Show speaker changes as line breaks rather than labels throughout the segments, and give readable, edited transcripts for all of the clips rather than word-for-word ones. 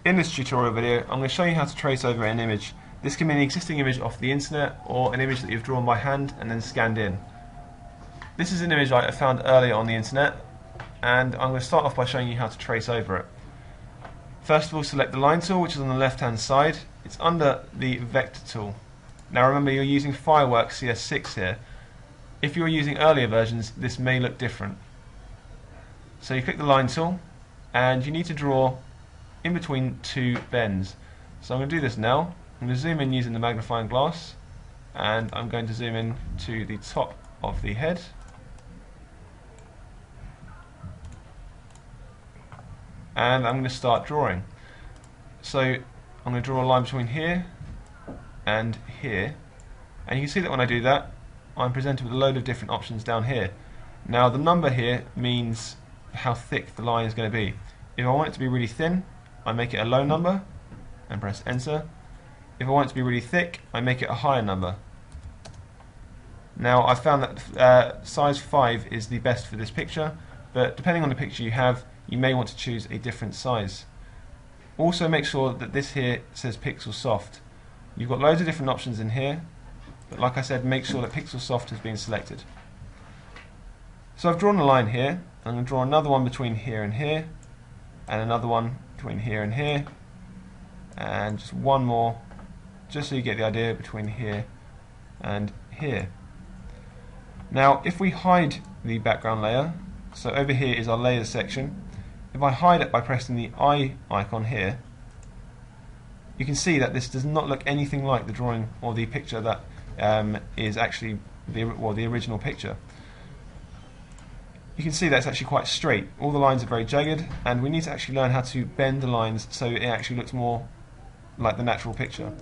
In this tutorial video, I'm going to show you how to trace over an image. This can be an existing image off the internet or an image that you've drawn by hand and then scanned in. This is an image I found earlier on the internet, and I'm going to start off by showing you how to trace over it. First of all, select the line tool, which is on the left hand side. It's under the vector tool. Now remember, you're using Fireworks CS6 here. If you're using earlier versions, this may look different. So you click the line tool and you need to draw in between two bends. So I'm going to do this now. I'm going to zoom in using the magnifying glass, and I'm going to zoom in to the top of the head. And I'm going to start drawing. So I'm going to draw a line between here and here. And you can see that when I do that, I'm presented with a load of different options down here. Now the number here means how thick the line is going to be. If I want it to be really thin, I make it a low number and press enter. If I want it to be really thick, I make it a higher number. Now I've found that size 5 is the best for this picture, but depending on the picture you have, you may want to choose a different size. Also make sure that this here says pixel soft. You've got loads of different options in here, but like I said, make sure that pixel soft has been selected. So I've drawn a line here. I'm going to draw another one between here and here, and another one between here and here, and just one more, just so you get the idea, between here and here. Now if we hide the background layer, so over here is our layers section, if I hide it by pressing the eye icon here, you can see that this does not look anything like the drawing or the picture that is actually the original picture. You can see that it's actually quite straight. All the lines are very jagged, and we need to actually learn how to bend the lines so it actually looks more like the natural picture.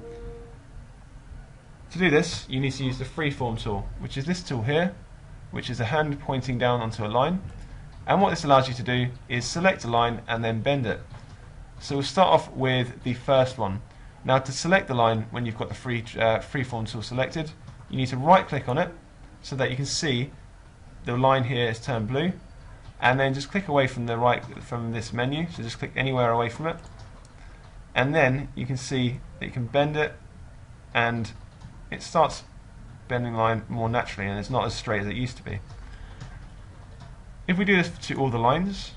To do this, you need to use the freeform tool, which is this tool here, which is a hand pointing down onto a line. And what this allows you to do is select a line and then bend it. So we'll start off with the first one. Now to select the line when you've got the freeform tool selected, you need to right click on it so that you can see the line here is turned blue, and then just click away from this menu, so just click anywhere away from it, and then you can see that you can bend it, and it starts bending the line more naturally, and it's not as straight as it used to be. If we do this to all the lines,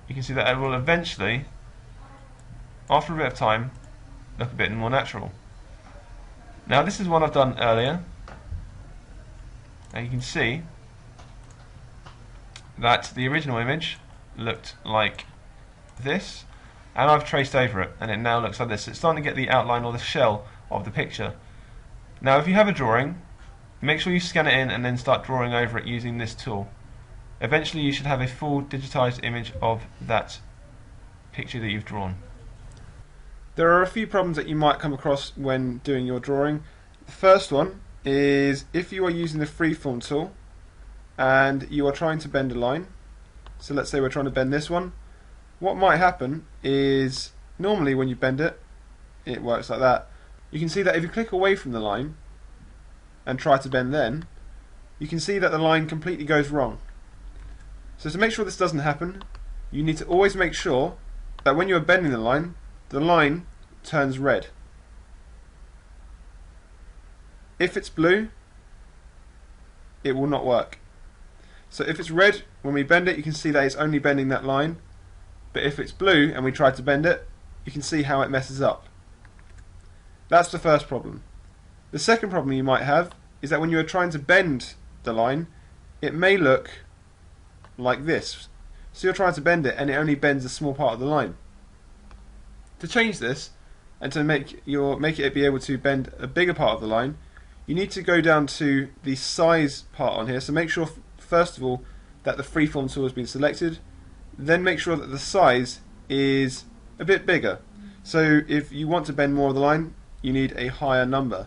you can see that it will eventually, after a bit of time, look a bit more natural. Now this is one I've done earlier, and you can see that the original image looked like this, and I've traced over it, and it now looks like this. It's starting to get the outline or the shell of the picture. Now if you have a drawing, make sure you scan it in and then start drawing over it using this tool. Eventually you should have a full digitized image of that picture that you've drawn. There are a few problems that you might come across when doing your drawing. The first one is if you are using the freeform tool and you are trying to bend a line. So let's say we're trying to bend this one. What might happen is normally when you bend it, it works like that. You can see that if you click away from the line and try to bend then, you can see that the line completely goes wrong. So to make sure this doesn't happen, you need to always make sure that when you're bending the line turns red. If it's blue, it will not work. So if it's red, when we bend it, you can see that it's only bending that line. But if it's blue and we try to bend it, you can see how it messes up. That's the first problem. The second problem you might have is that when you are trying to bend the line, it may look like this. So you're trying to bend it and it only bends a small part of the line. To change this and to make it be able to bend a bigger part of the line, you need to go down to the size part on here. So make sure first of all that the freeform tool has been selected, then make sure that the size is a bit bigger. So if you want to bend more of the line, you need a higher number.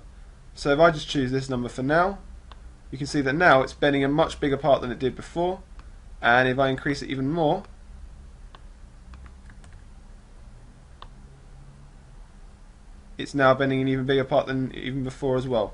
So if I just choose this number for now, you can see that now it's bending a much bigger part than it did before. And if I increase it even more, it's now bending an even bigger part than even before as well.